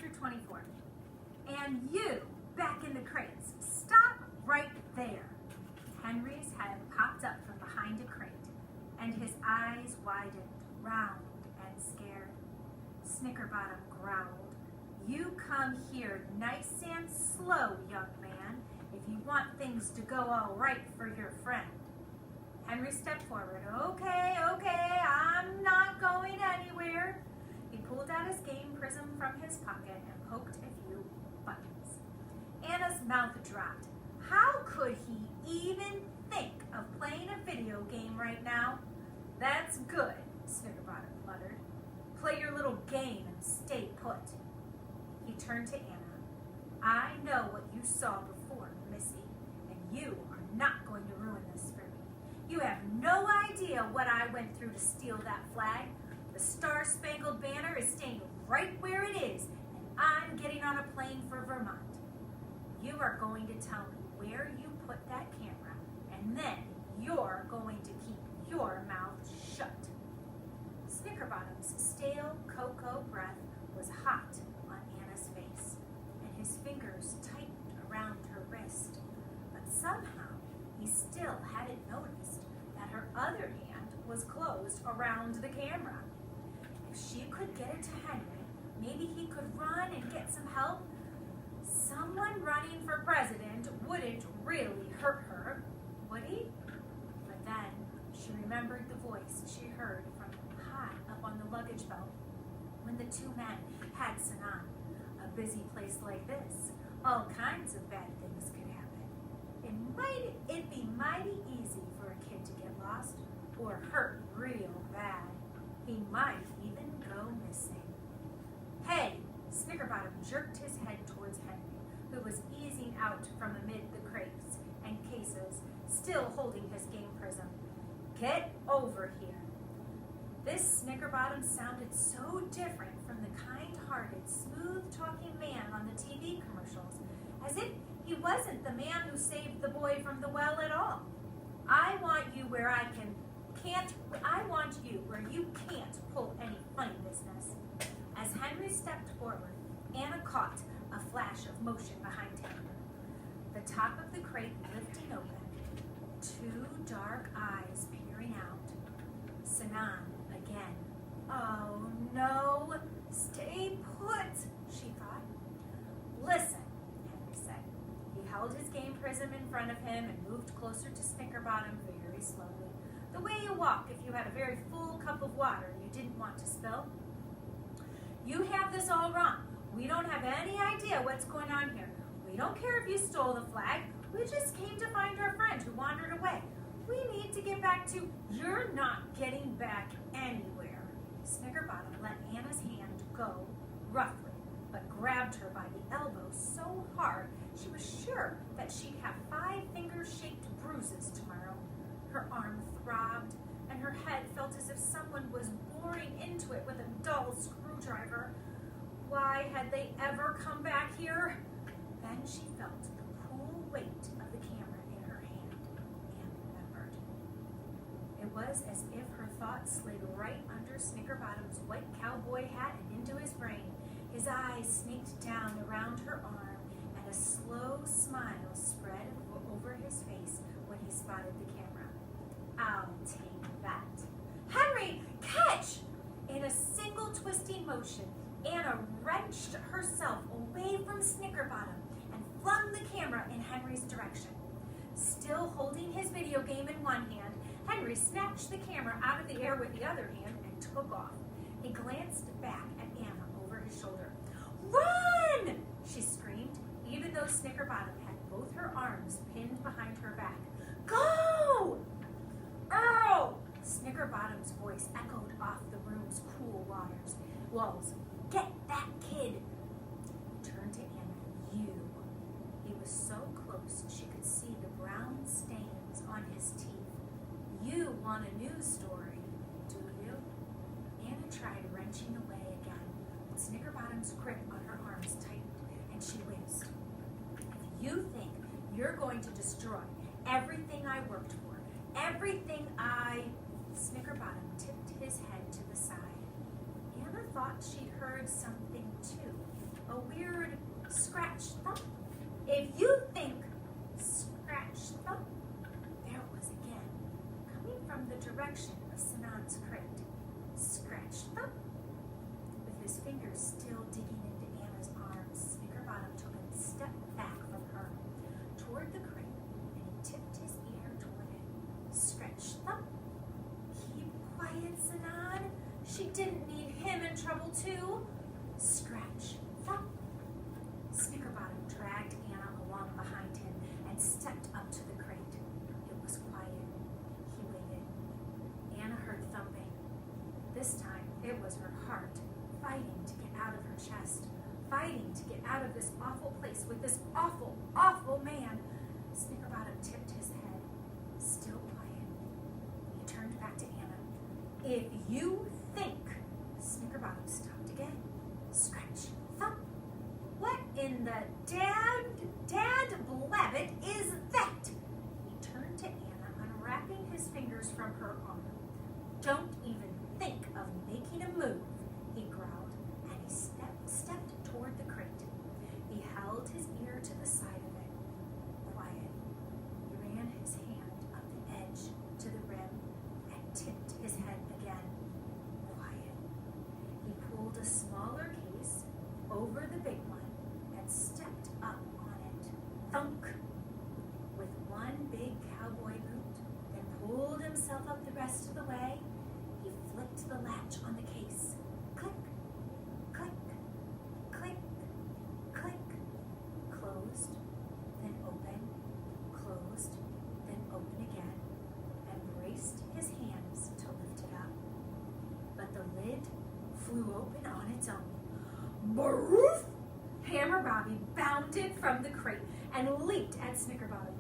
chapter 24. And you, back in the crates, stop right there. Henry's head popped up from behind a crate, and his eyes widened, round and scared. Snickerbottom growled, "You come here nice and slow, young man, if you want things to go all right for your friend." Henry stepped forward. Okay, I'm not going anywhere." He pulled out his game prism from his pocket and poked a few buttons. Anna's mouth dropped. How could he even think of playing a video game right now? "That's good," Snickerbottom muttered. "Play your little game and stay put." He turned to Anna. "I know what you saw before, Missy, and you are not going to ruin this for me. You have no idea what I went through to steal that flag. The Star-Spangled Banner is staying right where it is, and I'm getting on a plane for Vermont. You are going to tell me where you put that camera, and then you're going to keep your mouth shut." Snickerbottom's stale cocoa breath was hot on Anna's face, and his fingers tightened around her wrist. But somehow he still hadn't noticed that her other hand was closed around the camera. If she could get it to Henry, maybe he could run and get some help. Someone running for president wouldn't really hurt her, would he? But then she remembered the voice she heard from high up on the luggage belt when the two men had Sinan. A busy place like this, all kinds of bad things could happen. It'd be mighty easy for a kid to get lost or hurt real bad. He might even go missing. "Hey!" Snickerbottom jerked his head towards Henry, who was easing out from amid the crates and cases, still holding his game prism. "Get over here." This Snickerbottom sounded so different from the kind-hearted, smooth-talking man on the TV commercials, as if he wasn't the man who saved the boy from the well at all. I want you where you can't pull any funny business." As Henry stepped forward, Anna caught a flash of motion behind him. The top of the crate lifting open, two dark eyes peering out. Sinan again. "Oh no, stay put," she thought. "Listen," Henry said. He held his game prism in front of him and moved closer to Snickerbottom very slowly, the way you walk if you had a very full cup of water you didn't want to spill. "You have this all wrong. We don't have any idea what's going on here. We don't care if you stole the flag. We just came to find our friend who wandered away. We need to get back to—" "You're not getting back anywhere." Snickerbottom let Anna's hand go roughly, but grabbed her by the elbow so hard she was sure that she'd have 5 finger-shaped bruises tomorrow. Her arm throbbed, and her head felt as if someone was boring into it with a dull screwdriver. Why had they ever come back here? Then she felt the cool weight of the camera in her hand and remembered. It was as if her thoughts slid right under Snickerbottom's white cowboy hat and into his brain. His eyes snaked down around her arm, and a slow smile spread over his face when he spotted the camera. "I'll take that." "Henry, catch!" In a single twisting motion, Anna wrenched herself away from Snickerbottom and flung the camera in Henry's direction. Still holding his video game in one hand, Henry snatched the camera out of the air with the other hand and took off. He glanced back at Anna over his shoulder. "Run!" she screamed, even though Snickerbottom had both her arms pinned behind her back. "Go!" "Earl!" Snickerbottom's voice echoed off the room's cool walls. "Get that kid!" He turned to Anna. "You." He was so close she could see the brown stains on his teeth. "You want a news story, do you?" Anna tried wrenching away again, but Snickerbottom's grip on her arms tightened, and she winced. "If you think you're going to destroy everything I worked for, everything I—" Snickerbottom tipped his head to the side. Anna thought she'd heard something too, a scratch, thump. If you think, scratch, thump. There it was again, coming from the direction of Sinan's crate. Scratch, thump. With his fingers still digging into Anna's arms, Snickerbottom took a step back from her, toward the crate, and he tipped his ear toward it. Scratch, thump. Keep quiet, Sinan. She didn't need him in trouble too. Scratch, thump. Snickerbottom dragged Anna along behind him and stepped up to the crate. It was quiet. He waited. Anna heard thumping. This time, it was her heart, fighting to get out of her chest, fighting to get out of this awful place with this awful, awful man. Snickerbottom tipped his head, still quiet. He turned back to Anna. If you think, Snickerbottom stopped again. Scratch, thump. What in the dad blabbit is that? He turned to Anna, unwrapping his fingers from her arm. Don't even think of making a move, he growled, and he stepped toward the crate. He held his ear to the side of it. Quiet. He ran his hand up the edge to the rim and tipped his head again. Quiet. He pulled a smaller case over the big one and stepped up on it. Thunk! With one big cowboy boot, then pulled himself up the rest of the way. He flicked the latch on the case. Click, click, click, click. Closed, then open, closed, then open again, and braced his hands to lift it up. But the lid flew open on its own. Baroof! Hammer Robbie bounded from the crate and leaped at Snickerbottom.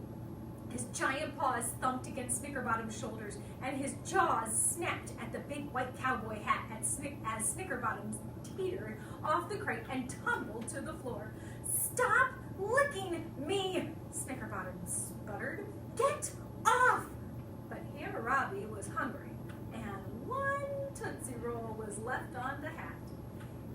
His giant paws thumped against Snickerbottom's shoulders, and his jaws snapped at the big white cowboy hat as Snickerbottom teetered off the crate and tumbled to the floor. Stop licking me, Snickerbottom sputtered. Get off! But Hammer Robbie was hungry, and one Tootsie Roll was left on the hat.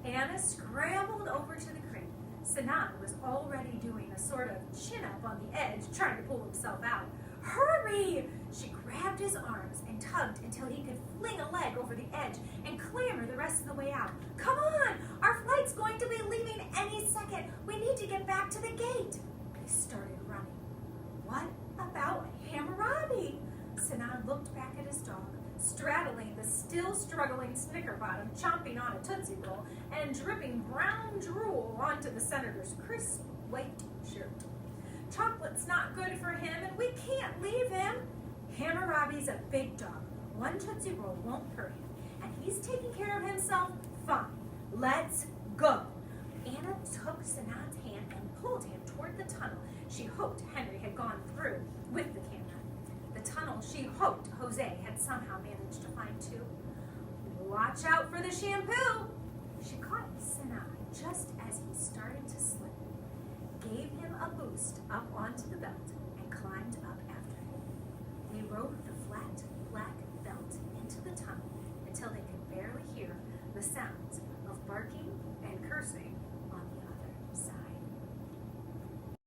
Anna scrambled over to the crate. Sinan was already doing a sort of chin-up on the edge, trying to pull himself out. Hurry! She grabbed his arms and tugged until he could fling a leg over the edge and clamber the rest of the way out. Come on! Our flight's going to be leaving any second. We need to get back to the gate. They started running. What about Hammer Robbie? Sinan looked back at his dog, straddling the still struggling Snickerbottom, chomping on a Tootsie Roll, and dripping brown drool onto the senator's crisp white shirt. Chocolate's not good for him, and we can't leave him. Hammer Robbie's a big dog. One Tootsie Roll won't hurt him, and he's taking care of himself fine. Let's go. Anna took Sinan's hand and pulled him toward the tunnel she hoped Henry had gone through with the camera. The tunnel she hoped Jose had somehow managed to find too. Watch out for the shampoo! She caught Sinan just as he started to slip, gave him a boost up onto the belt, and climbed up.